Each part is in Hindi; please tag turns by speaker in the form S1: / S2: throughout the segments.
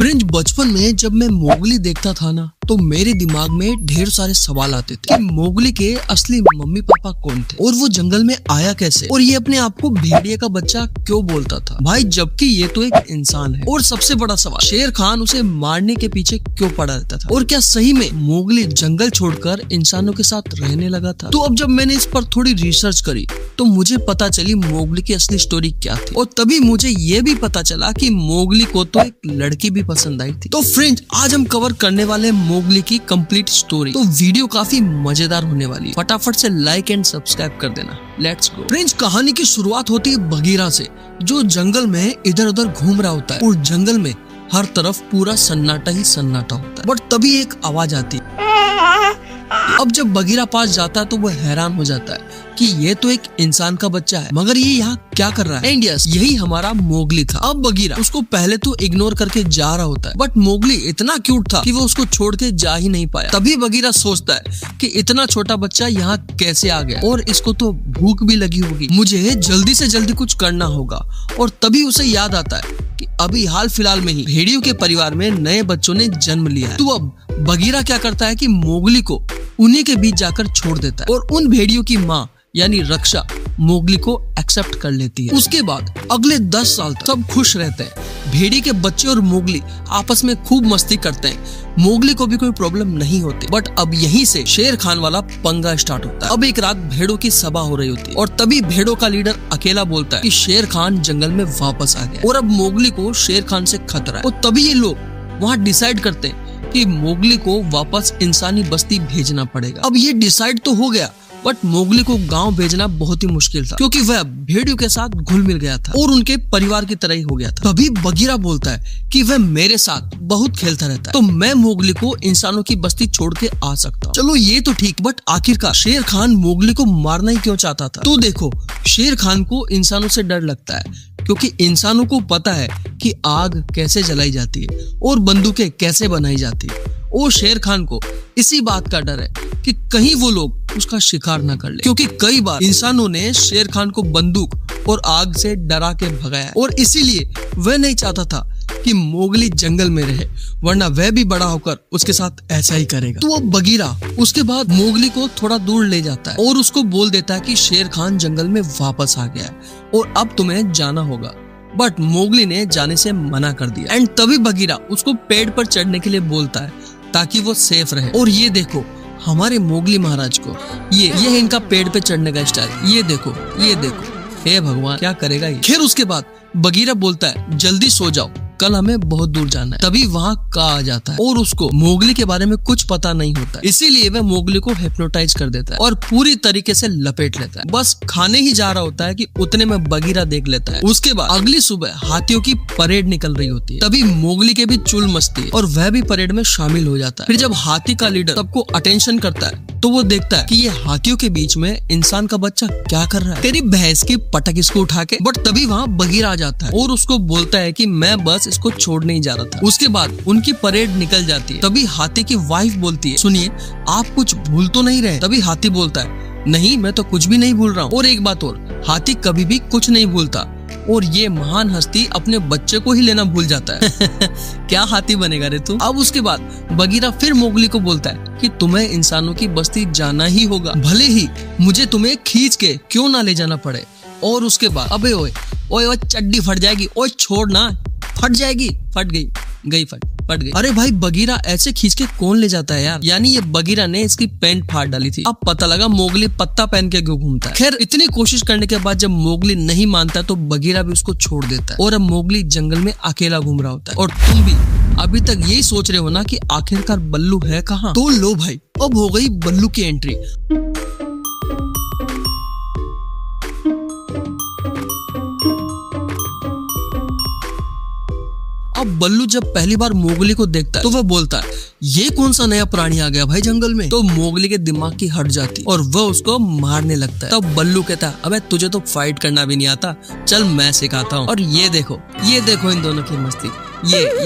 S1: फ्रेंड्स, बचपन में जब मैं मोगली देखता था ना, तो मेरे दिमाग में ढेर सारे सवाल आते थे कि मोगली के असली मम्मी पापा कौन थे और वो जंगल में आया कैसे, और ये अपने आप को भेड़िए का बच्चा क्यों बोलता था भाई, जबकि ये तो एक इंसान है। और सबसे बड़ा सवाल, शेर खान उसे मारने के पीछे क्यों पड़ा रहता था, और क्या सही में मोगली जंगल छोड़कर इंसानों के साथ रहने लगा था। तो अब जब मैंने इस पर थोड़ी रिसर्च करी तो मुझे पता चली मोगली की असली स्टोरी क्या थी, और तभी मुझे ये भी पता चला कि मोगली को तो एक लड़की भी पसंद आई थी। तो फ्रेंड्स, आज हम कवर करने वाले मोगली की कंप्लीट स्टोरी। तो वीडियो काफी मजेदार होने वाली है, फटाफट से लाइक एंड सब्सक्राइब कर देना। Let's go. फ्रेंड्स, कहानी की शुरुआत होती है बगीरा से, जो जंगल में इधर उधर घूम रहा होता है और जंगल में हर तरफ पूरा सन्नाटा ही सन्नाटा होता है। बट तभी एक आवाज आती है। अब जब बगीरा पास जाता है तो वो हैरान हो जाता है कि ये तो एक इंसान का बच्चा है, मगर ये यहाँ क्या कर रहा है। एंड यस, यही हमारा मोगली था। अब बगीरा उसको पहले तो इग्नोर करके जा रहा होता है, बट मोगली इतना क्यूट था कि वो उसको छोड़ के जा ही नहीं पाया। तभी बगीरा सोचता है कि इतना छोटा बच्चा यहाँ कैसे आ गया, और इसको तो भूख भी लगी होगी, मुझे जल्दी से जल्दी कुछ करना होगा। और तभी उसे याद आता है कि अभी हाल फिलहाल में ही भेड़ियों के परिवार में नए बच्चों ने जन्म लिया है। तो अब बगीरा क्या करता है कि मोगली को उन्हीं के बीच जाकर छोड़ देता है, और उन भेड़ियों की माँ यानी रक्षा मोगली को एक्सेप्ट कर लेती है। उसके बाद अगले 10 साल तक सब खुश रहते हैं। भेड़ी के बच्चे और मोगली आपस में खूब मस्ती करते हैं, मोगली को भी कोई प्रॉब्लम नहीं होती। बट अब यहीं से शेर खान वाला पंगा स्टार्ट होता है। अब एक रात भेड़ों की सभा हो रही होती है, और तभी भेड़ों का लीडर अकेला बोलता है कि शेर खान जंगल में वापस आ गया और अब मोगली को शेर खान से खतरा है। और तभी ये लोग वहाँ डिसाइड करते हैं कि मोगली को वापस इंसानी बस्ती भेजना पड़ेगा। अब ये डिसाइड तो हो गया, बट मोगली को गांव भेजना बहुत ही मुश्किल था, क्योंकि वह भेड़ियों के साथ घुल मिल गया था और उनके परिवार की तरह ही हो गया था। तभी बगीरा बोलता है कि वह मेरे साथ बहुत खेलता रहता है, तो मैं मोगली को इंसानों की बस्ती छोड़ के आ सकता हूँ। चलो ये तो ठीक, बट आखिरकार शेर खान मोगली को मारना ही क्यों चाहता था। तो देखो, शेर खान को इंसानों से डर लगता है, क्योंकि इंसानों को पता है कि आग कैसे जलाई जाती है और बंदूकें कैसे बनाई जाती है। और शेर खान को इसी बात का डर है कि कहीं वो लोग उसका शिकार न कर ले, क्योंकि कई बार इंसानों ने शेर खान को बंदूक और आग से डरा के भगाया, और इसीलिए वह नहीं चाहता था कि मोगली जंगल में रहे, वरना वह भी बड़ा होकर उसके साथ ऐसा ही करेगा। तो अब बगीरा उसके बाद मोगली को थोड़ा दूर ले जाता है और उसको बोल देता है कि शेर खान जंगल में वापस आ गया है और अब तुम्हें जाना होगा। बट मोगली ने जाने से मना कर दिया। एंड तभी बगीरा उसको पेड़ पर चढ़ने के लिए बोलता है ताकि वो सेफ रहे। और ये देखो हमारे मोगली महाराज को, ये है इनका पेड़ पे चढ़ने का स्टाइल। ये देखो, ये देखो, हे भगवान क्या करेगा ये। खैर उसके बाद बगीरा बोलता है जल्दी सो जाओ, कल हमें बहुत दूर जाना है। तभी वहाँ का आ जाता है और उसको मोगली के बारे में कुछ पता नहीं होता, इसीलिए वह मोगली को हिप्नोटाइज कर देता है और पूरी तरीके से लपेट लेता है। बस खाने ही जा रहा होता है कि उतने में बगीरा देख लेता है। उसके बाद अगली सुबह हाथियों की परेड निकल रही होती है। तभी मोगली के भी चुल मचती है और वह भी परेड में शामिल हो जाता है। फिर जब हाथी का लीडर सबको अटेंशन करता है तो वो देखता है कि ये हाथियों के बीच में इंसान का बच्चा क्या कर रहा है, तेरी भैंस की पटक इसको उठा के। बट तभी वहाँ बगीरा आ जाता है और उसको बोलता है कि मैं बस इसको छोड़ नहीं जा रहा था। उसके बाद उनकी परेड निकल जाती है। तभी हाथी की वाइफ बोलती है सुनिए, आप कुछ भूल तो नहीं रहे। तभी हाथी बोलता है नहीं, मैं तो कुछ भी नहीं भूल रहा हूँ। और एक बात और, हाथी कभी भी कुछ नहीं भूलता, और ये महान हस्ती अपने बच्चे को ही लेना भूल जाता है। क्या हाथी बनेगा रे तू। अब उसके बाद बगीरा फिर मोगली को बोलता है कि तुम्हें इंसानों की बस्ती जाना ही होगा, भले ही मुझे तुम्हें खींच के क्यों ना ले जाना पड़े। और उसके बाद अबे ओए ओए ओए चड्डी फट जाएगी, ओए छोड़ ना, फट जाएगी, फट गई फट गई। अरे भाई बगीरा ऐसे खींच के कौन ले जाता है यार, यानी ये बगीरा ने इसकी पैंट फाड़ डाली थी। अब पता लगा मोगली पत्ता पहन के क्यों घूमता है। खैर इतनी कोशिश करने के बाद जब मोगली नहीं मानता तो बगीरा भी उसको छोड़ देता है और अब मोगली जंगल में अकेला घूम रहा होता है। और तुम भी अभी तक यही सोच रहे हो ना कि आखिरकार बल्लू है कहाँ। तो लो भाई, अब हो गई बल्लू की एंट्री। अब बल्लू जब पहली बार मोगली को देखता है तो वह बोलता है ये कौन सा नया प्राणी आ गया भाई जंगल में। तो मोगली के दिमाग की हट जाती और वह उसको मारने लगता है। तब बल्लू कहता है अबे तुझे तो फाइट करना भी नहीं आता, चल मैं सिखाता हूँ। और ये देखो इन दोनों की मस्ती।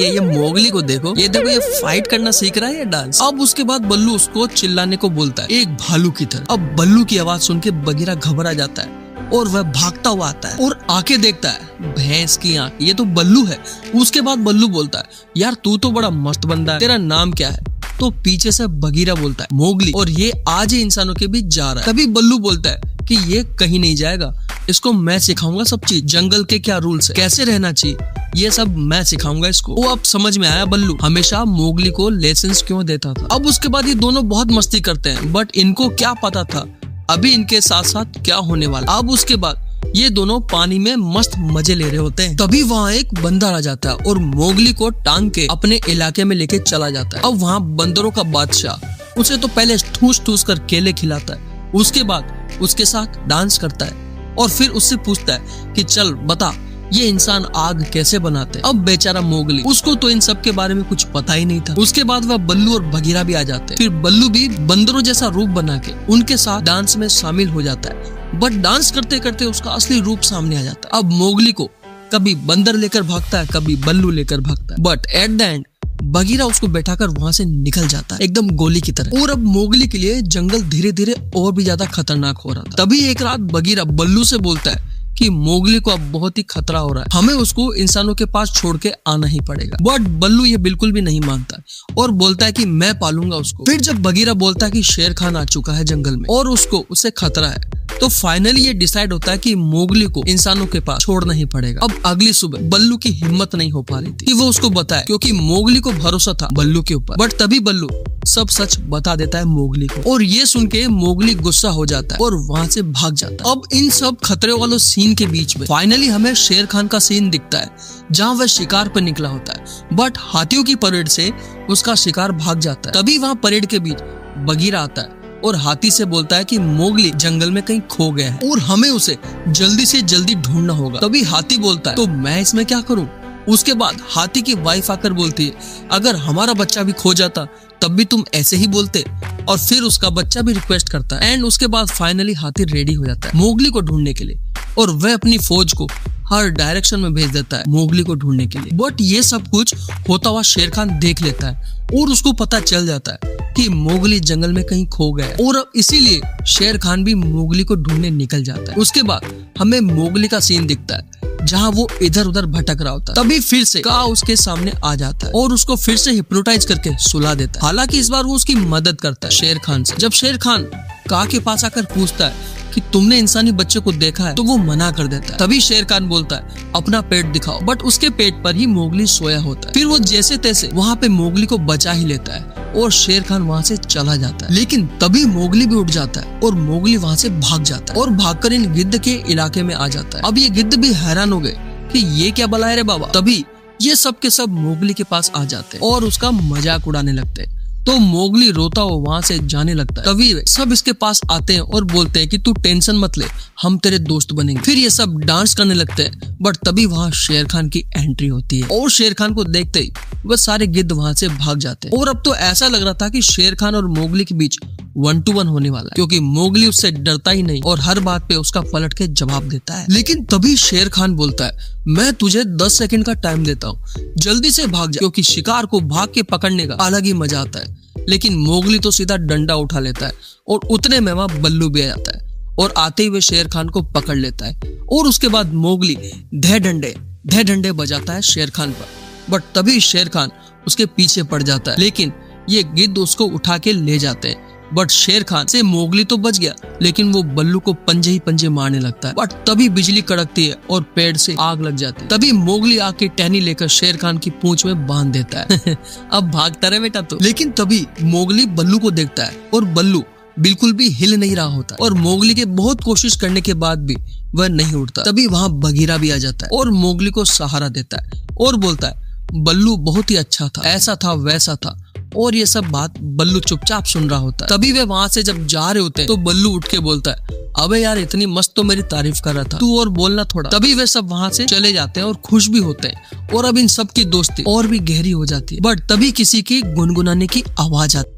S1: ये मोगली को देखो, ये देखो ये फाइट करना सीख रहा है, ये डांस। अब उसके बाद बल्लू उसको चिल्लाने को बोलता है एक भालू की तरह। अब बल्लू की आवाज सुन के बगीरा घबरा जाता है और वह भागता हुआ आता है और आके देखता है भैंस की आंख, ये तो बल्लू है। उसके बाद बल्लू बोलता है, यार तू तो बड़ा मस्त बंदा है, तेरा नाम क्या है? तो पीछे से बगीरा बोलता है, मोगली, और ये आज ही इंसानों के बीच जा रहा है। तभी बल्लू बोलता है कि ये कहीं नहीं जाएगा, इसको मैं सिखाऊंगा सब चीज, जंगल के क्या रूल्स है, कैसे रहना चाहिए, ये सब मैं सिखाऊंगा इसको। वो अब समझ में आया बल्लू हमेशा मोगली को लेसन्स क्यों देता था। अब उसके बाद ये दोनों बहुत मस्ती करते हैं, बट इनको क्या पता था अभी इनके साथ साथ क्या होने वाला। अब उसके बाद ये दोनों पानी में मस्त मजे ले रहे होते हैं। तभी वहाँ एक बंदर आ जाता है और मोगली को टांग के अपने इलाके में लेके चला जाता है। अब वहाँ बंदरों का बादशाह उसे तो पहले ठूस ठूस कर केले खिलाता है, उसके बाद उसके साथ डांस करता है और फिर उससे पूछता है कि चल बता ये इंसान आग कैसे बनाते हैं। अब बेचारा मोगली, उसको तो इन सब के बारे में कुछ पता ही नहीं था। उसके बाद वह बल्लू और बगीरा भी आ जाते हैं। फिर बल्लू भी बंदरों जैसा रूप बना के उनके साथ डांस में शामिल हो जाता है, बट डांस करते करते उसका असली रूप सामने आ जाता है। अब मोगली को कभी बंदर लेकर भागता है, कभी बल्लू लेकर भागता है, but at the end Bagheera उसको बैठाकर वहां से निकल जाता है एकदम गोली की तरह। और अब मोगली के लिए जंगल धीरे धीरे और भी ज्यादा खतरनाक हो रहा था। तभी एक रात बगीरा बल्लू से बोलता है कि मोगली को अब बहुत ही खतरा हो रहा है, हमें उसको इंसानों के पास छोड़ के आना ही पड़ेगा। बट बल्लू ये बिल्कुल भी नहीं मानता और बोलता है कि मैं पालूंगा उसको। फिर जब बगीरा बोलता है कि शेर खान आ चुका है जंगल में और उसको उससे खतरा है, तो फाइनली ये डिसाइड होता है कि मोगली को इंसानों के पास छोड़ना ही पड़ेगा। अब अगली सुबह बल्लू की हिम्मत नहीं हो पा रही थी कि वो उसको बताए, क्योंकि मोगली को भरोसा था बल्लू के ऊपर। बट तभी बल्लू सब सच बता देता है मोगली को, और ये सुन के मोगली गुस्सा हो जाता है और वहाँ से भाग जाता है। अब इन सब खतरे वालों सीन के बीच में फाइनली हमें शेर खान का सीन दिखता है, जहाँ वह शिकार पर निकला होता है, बट हाथियों की परेड से उसका शिकार भाग जाता है। तभी वहाँ परेड के बीच बगीरा आता है और हाथी से बोलता है कि मोगली जंगल में कहीं खो गया है और हमें उसे जल्दी से जल्दी ढूंढना होगा। तभी हाथी बोलता है, तो मैं इसमें क्या करूं? उसके बाद हाथी की वाइफ आकर बोलती है, अगर हमारा बच्चा भी खो जाता तब भी तुम ऐसे ही बोलते। और फिर उसका बच्चा भी रिक्वेस्ट करता है। एंड उसके बाद फाइनली हाथी रेडी हो जाता है मोगली को ढूंढने के लिए, और वह अपनी फौज को हर डायरेक्शन में भेज देता है मोगली को ढूंढने के लिए। बट ये सब कुछ होता हुआ शेर खान देख लेता है और उसको पता चल जाता है कि मोगली जंगल में कहीं खो गया है, और अब इसीलिए शेर खान भी मोगली को ढूंढने निकल जाता है। उसके बाद हमें मोगली का सीन दिखता है जहाँ वो इधर उधर भटक रहा होता है। तभी फिर से का उसके सामने आ जाता है और उसको फिर से हिप्नोटाइज करके सुला देता है। हालांकि इस बार वो उसकी मदद करता है शेर खान से। जब शेर खान का के पास आकर पूछता है कि तुमने इंसानी बच्चे को देखा है, तो वो मना कर देता है। तभी शेर खान बोलता है, अपना पेट दिखाओ। बट उसके पेट पर ही मोगली सोया होता है। फिर वो जैसे तैसे वहाँ पे मोगली को बचा ही लेता है और शेर खान वहाँ से चला जाता है। लेकिन तभी मोगली भी उठ जाता है और मोगली वहाँ से भाग जाता है और भागकर इन गिद्ध के इलाके में आ जाता है। अब ये गिद्ध भी हैरान हो गए कि ये क्या बला है रे बाबा। तभी ये सब के सब मोगली के पास आ जाते हैं और उसका मजाक उड़ाने लगते हैं। तो मोगली रोता हुआ वहाँ से जाने लगता है। तभी सब इसके पास आते हैं और बोलते हैं कि तू टेंशन मत ले, हम तेरे दोस्त बनेंगे। फिर ये सब डांस करने लगते हैं। बट तभी वहाँ शेर खान की एंट्री होती है और शेर खान को देखते ही वह सारे गिद्ध वहाँ से भाग जाते हैं। और अब तो ऐसा लग रहा था कि शेर खान और मोगली के बीच 1-to-1 होने वाला है, क्योंकि मोगली उससे डरता ही नहीं और हर बात पे उसका पलट के जवाब देता है। लेकिन तभी शेर खान बोलता है, मैं तुझे 10 सेकंड का टाइम देता हूँ, जल्दी से भाग जा, क्योंकि शिकार को भाग के पकड़ने का अलग ही मजा आता है। लेकिन मोगली तो सीधा डंडा उठा लेता है और उतने में वहाँ बल्लू भी आ जाता है और आते ही वे शेर खान को पकड़ लेता है। और उसके बाद मोगली धे डंडे बजाता है शेर खान पर। बट तभी शेर खान उसके पीछे पड़ जाता है, लेकिन ये गिद्ध उसको उठा के ले जाते हैं। बट शेर खान से मोगली तो बच गया, लेकिन वो बल्लू को पंजे ही पंजे मारने लगता है। बट तभी बिजली कड़कती है और पेड़ से आग लग जाती है। तभी मोगली आके टहनी लेकर शेर खान की पूंछ में बांध देता है। अब भागता रहे बेटा तो। लेकिन तभी मोगली बल्लू को देखता है और बल्लू बिल्कुल भी हिल नहीं रहा होता और मोगली के बहुत कोशिश करने के बाद भी वह नहीं उठता। तभी वहाँ बगीरा भी आ जाता है और मोगली को सहारा देता है और बोलता है, बल्लू बहुत ही अच्छा था, ऐसा था वैसा था। और ये सब बात बल्लू चुपचाप सुन रहा होता है। तभी वे वहाँ से जब जा रहे होते हैं तो बल्लू उठ के बोलता है, अबे यार इतनी मस्त तो मेरी तारीफ कर रहा था, तू और बोलना थोड़ा। तभी वे सब वहाँ से चले जाते हैं और खुश भी होते हैं और अब इन सब की दोस्ती और भी गहरी हो जाती है। बट तभी किसी की गुनगुनाने की आवाज आती है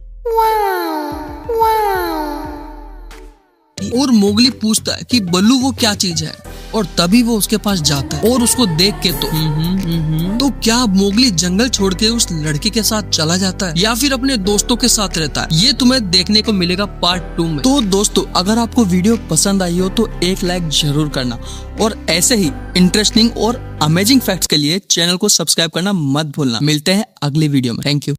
S1: और मोगली पूछता है कि बल्लू वो क्या चीज है। और तभी वो उसके पास जाता है और उसको देख के तो क्या मोगली जंगल छोड़ के उस लड़की के साथ चला जाता है या फिर अपने दोस्तों के साथ रहता है, ये तुम्हें देखने को मिलेगा पार्ट 2 में। तो दोस्तों, अगर आपको वीडियो पसंद आई हो तो एक लाइक जरूर करना और ऐसे ही इंटरेस्टिंग और अमेजिंग फैक्ट्स के लिए चैनल को सब्सक्राइब करना मत भूलना। मिलते हैं अगली वीडियो में। Thank you.